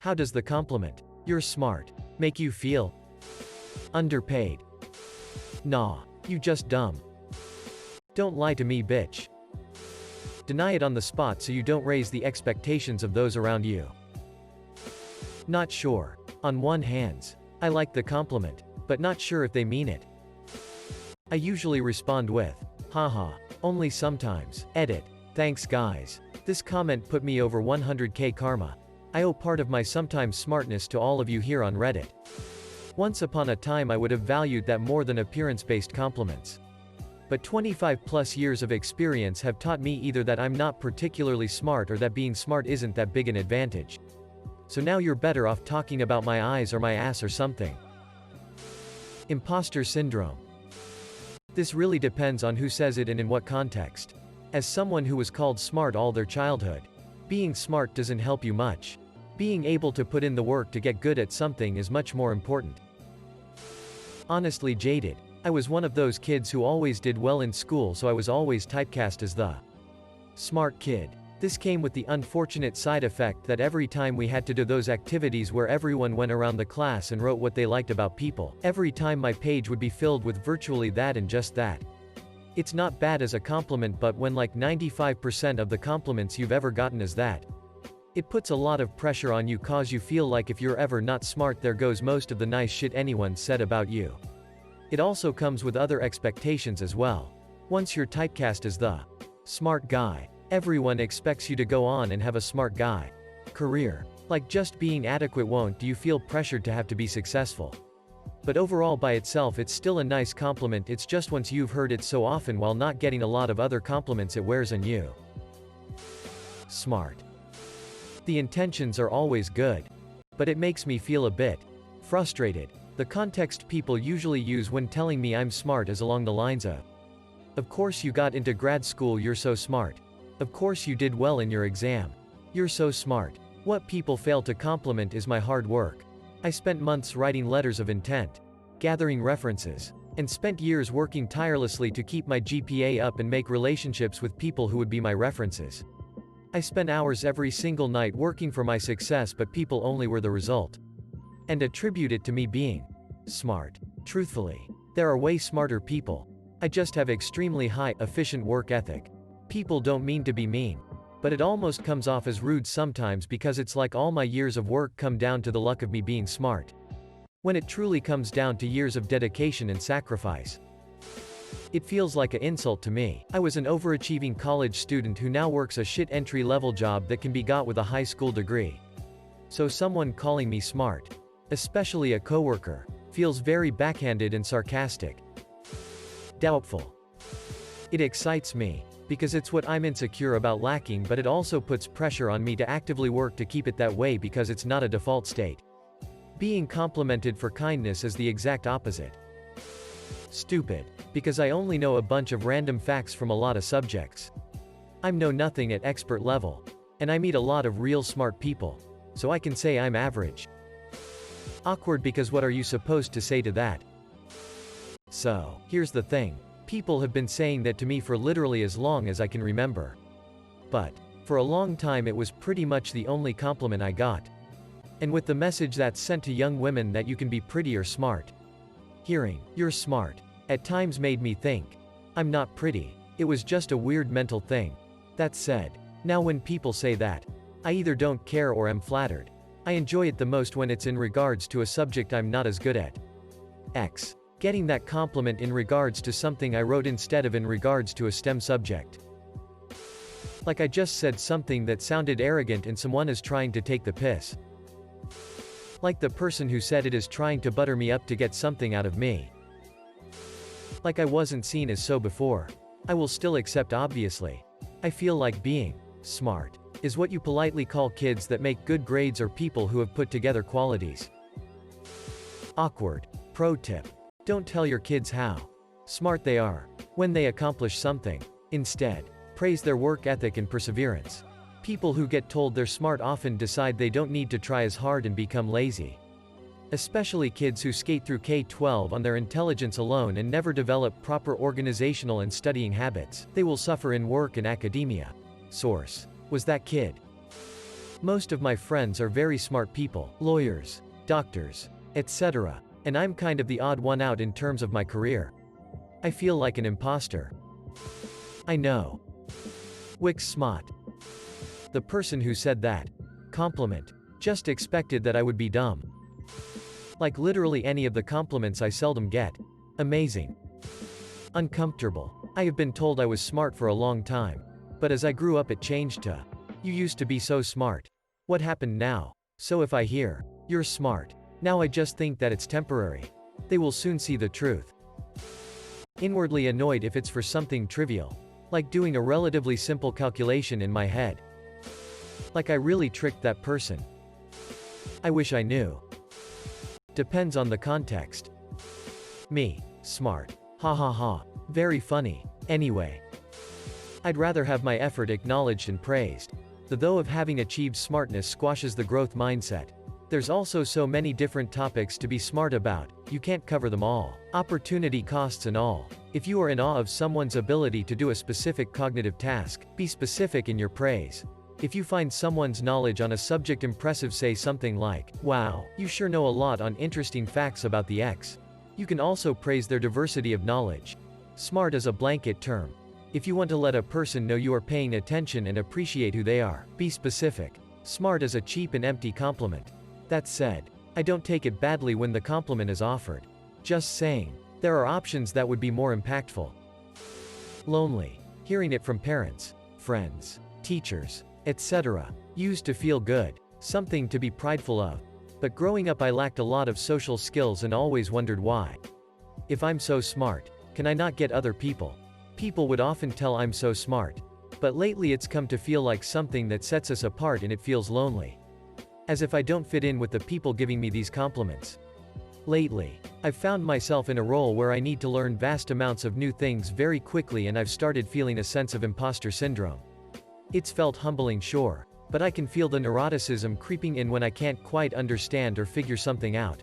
How does the compliment, "You're smart," make you feel? Underpaid? Nah, you just dumb. Don't lie to me, bitch. Deny it on the spot so you don't raise the expectations of those around you. Not sure. On one hand, I like the compliment, but not sure if they mean it. I usually respond with, haha, only sometimes. Edit. Thanks guys. This comment put me over 100k karma. I owe part of my sometimes smartness to all of you here on Reddit. Once upon a time I would have valued that more than appearance-based compliments. But 25 plus years of experience have taught me either that I'm not particularly smart or that being smart isn't that big an advantage. So now you're better off talking about my eyes or my ass or something. Imposter syndrome. This really depends on who says it and in what context. As someone who was called smart all their childhood, being smart doesn't help you much. Being able to put in the work to get good at something is much more important. Honestly jaded. I was one of those kids who always did well in school, so I was always typecast as the smart kid. This came with the unfortunate side effect that every time we had to do those activities where everyone went around the class and wrote what they liked about people, every time my page would be filled with virtually that and just that. It's not bad as a compliment, but when like 95% of the compliments you've ever gotten is that, it puts a lot of pressure on you, cause you feel like if you're ever not smart, there goes most of the nice shit anyone said about you. It also comes with other expectations as well. Once you're typecast as the smart guy, everyone expects you to go on and have a smart guy career. Like just being adequate won't do you feel pressured to have to be successful. But overall by itself it's still a nice compliment, it's just once you've heard it so often while not getting a lot of other compliments it wears on you. Smart. The intentions are always good. But it makes me feel a bit frustrated. The context people usually use when telling me I'm smart is along the lines of course you got into grad school, you're so smart. Of course you did well in your exam. You're so smart. What people fail to compliment is my hard work. I spent months writing letters of intent, gathering references, and spent years working tirelessly to keep my GPA up and make relationships with people who would be my references. I spent hours every single night working for my success, but people only were the result. And attribute it to me being smart. Truthfully, there are way smarter people. I just have extremely high, efficient work ethic. People don't mean to be mean. But it almost comes off as rude sometimes because it's like all my years of work come down to the luck of me being smart. When it truly comes down to years of dedication and sacrifice. It feels like an insult to me. I was an overachieving college student who now works a shit entry-level job that can be got with a high school degree. So someone calling me smart, especially a coworker, feels very backhanded and sarcastic. Doubtful. It excites me, because it's what I'm insecure about lacking, but it also puts pressure on me to actively work to keep it that way because it's not a default state. Being complimented for kindness is the exact opposite. Stupid, because I only know a bunch of random facts from a lot of subjects. I'm know nothing at expert level. And I meet a lot of real smart people. So I can say I'm average. Awkward, because what are you supposed to say to that? So, here's the thing. People have been saying that to me for literally as long as I can remember. But, for a long time it was pretty much the only compliment I got. And with the message that's sent to young women that you can be pretty or smart. Hearing, "You're smart," at times made me think, I'm not pretty. It was just a weird mental thing. That said, now when people say that, I either don't care or am flattered. I enjoy it the most when it's in regards to a subject I'm not as good at. Getting that compliment in regards to something I wrote instead of in regards to a STEM subject. Like I just said something that sounded arrogant and someone is trying to take the piss. Like the person who said it is trying to butter me up to get something out of me. Like I wasn't seen as so before. I will still accept, obviously. I feel like being smart is what you politely call kids that make good grades or people who have put together qualities. Awkward. Pro tip. Don't tell your kids how smart they are when they accomplish something. Instead, praise their work ethic and perseverance. People who get told they're smart often decide they don't need to try as hard and become lazy. Especially kids who skate through K-12 on their intelligence alone and never develop proper organizational and studying habits. They will suffer in work and academia. Source: was that kid. Most of my friends are very smart people, lawyers, doctors, etc. And I'm kind of the odd one out in terms of my career. I feel like an imposter. I know. Wix smart. The person who said that compliment just expected that I would be dumb. Like literally any of the compliments I seldom get. Amazing. Uncomfortable. I have been told I was smart for a long time. But as I grew up it changed to, you used to be so smart. What happened now? So if I hear, you're smart, now I just think that it's temporary. They will soon see the truth. Inwardly annoyed if it's for something trivial. Like doing a relatively simple calculation in my head. Like I really tricked that person. I wish I knew. Depends on the context. Me. Smart. Ha ha ha. Very funny. Anyway. I'd rather have my effort acknowledged and praised. The though of having achieved smartness squashes the growth mindset. There's also so many different topics to be smart about, you can't cover them all. Opportunity costs and all. If you are in awe of someone's ability to do a specific cognitive task, be specific in your praise. If you find someone's knowledge on a subject impressive, say something like, wow, you sure know a lot on interesting facts about the X. You can also praise their diversity of knowledge. Smart is a blanket term. If you want to let a person know you are paying attention and appreciate who they are, be specific. Smart is a cheap and empty compliment. That said, I don't take it badly when the compliment is offered. Just saying, there are options that would be more impactful. Lonely. Hearing it from parents, friends, teachers, etc. Used to feel good, something to be prideful of. But growing up I lacked a lot of social skills and always wondered why. If I'm so smart, can I not get other people? People would often tell I'm so smart. But lately it's come to feel like something that sets us apart and it feels lonely. As if I don't fit in with the people giving me these compliments. Lately, I've found myself in a role where I need to learn vast amounts of new things very quickly and I've started feeling a sense of imposter syndrome. It's felt humbling, sure, but I can feel the neuroticism creeping in when I can't quite understand or figure something out.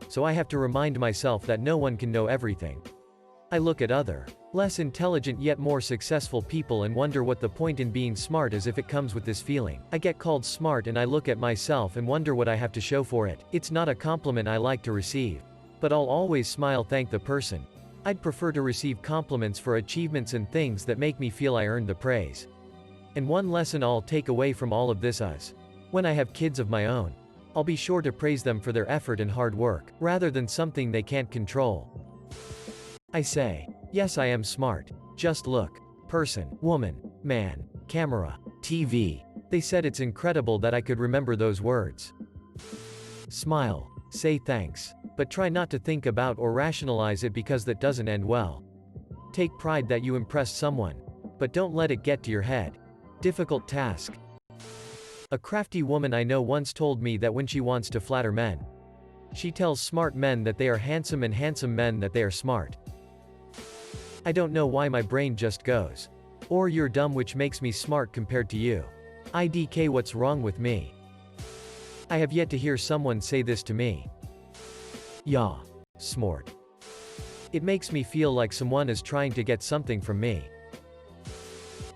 So I have to remind myself that no one can know everything. I look at other, less intelligent yet more successful people and wonder what the point in being smart is if it comes with this feeling. I get called smart and I look at myself and wonder what I have to show for it. It's not a compliment I like to receive. But I'll always smile, thank the person. I'd prefer to receive compliments for achievements and things that make me feel I earned the praise. And one lesson I'll take away from all of this is, when I have kids of my own, I'll be sure to praise them for their effort and hard work, rather than something they can't control. I say, yes, I am smart. Just look. Person, woman, man, camera, TV. They said it's incredible that I could remember those words. Smile. Say thanks. But try not to think about or rationalize it because that doesn't end well. Take pride that you impressed someone. But don't let it get to your head. Difficult task. A crafty woman I know once told me that when she wants to flatter men, she tells smart men that they are handsome and handsome men that they are smart. I don't know why my brain just goes, or you're dumb, which makes me smart compared to you. IDK, what's wrong with me? I have yet to hear someone say this to me. Yeah. Smart. It makes me feel like someone is trying to get something from me.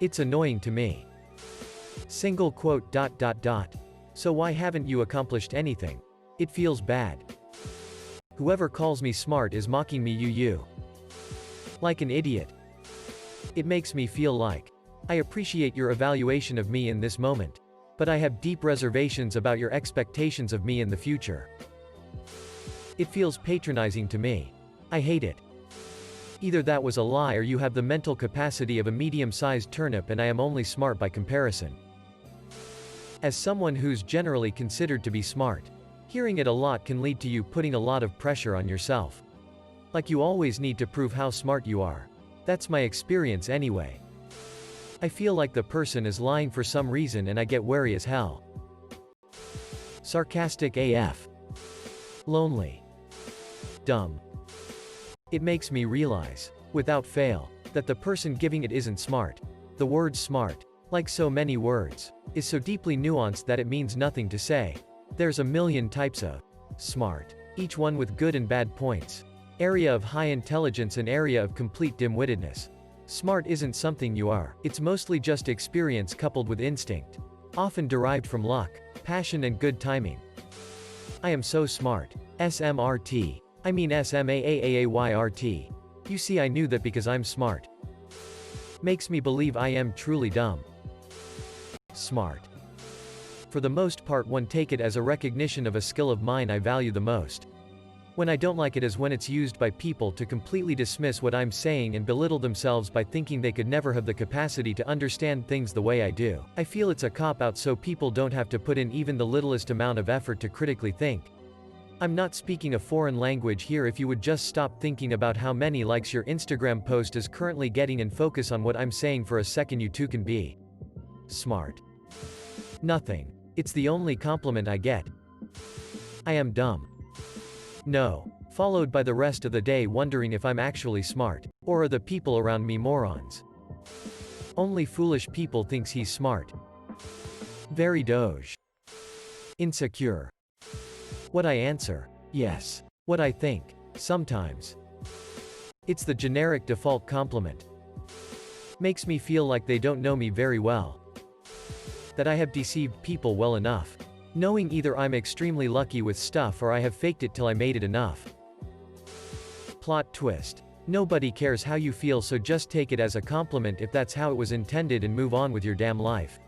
It's annoying to me. Single quote ... So why haven't you accomplished anything? It feels bad. Whoever calls me smart is mocking me, you. Like an idiot. It makes me feel like, I appreciate your evaluation of me in this moment, but I have deep reservations about your expectations of me in the future. It feels patronizing to me. I hate it. Either that was a lie or you have the mental capacity of a medium-sized turnip and I am only smart by comparison. As someone who's generally considered to be smart, hearing it a lot can lead to you putting a lot of pressure on yourself. Like you always need to prove how smart you are. That's my experience anyway. I feel like the person is lying for some reason and I get wary as hell. Sarcastic AF. Lonely. Dumb. It makes me realize, without fail, that the person giving it isn't smart. The word smart, like so many words, is so deeply nuanced that it means nothing to say. There's a million types of smart, each one with good and bad points. Area of high intelligence and area of complete dim-wittedness. Smart isn't something you are, it's mostly just experience coupled with instinct. Often derived from luck, passion and good timing. I am so smart. SMRT. I mean SMAAAYRT. You see, I knew that because I'm smart. Makes me believe I am truly dumb. Smart. For the most part, one take it as a recognition of a skill of mine I value the most. When I don't like it is when it's used by people to completely dismiss what I'm saying and belittle themselves by thinking they could never have the capacity to understand things the way I do. I feel it's a cop-out so people don't have to put in even the littlest amount of effort to critically think. I'm not speaking a foreign language here. If you would just stop thinking about how many likes your Instagram post is currently getting and focus on what I'm saying for a second, you too can be smart. Nothing. It's the only compliment I get. I am dumb. No. Followed by the rest of the day wondering if I'm actually smart. Or are the people around me morons? Only foolish people thinks he's smart. Very doge. Insecure. What I answer? Yes. What I think? Sometimes. It's the generic default compliment. Makes me feel like they don't know me very well. That I have deceived people well enough. Knowing either I'm extremely lucky with stuff or I have faked it till I made it enough. Plot twist. Nobody cares how you feel, so just take it as a compliment if that's how it was intended and move on with your damn life.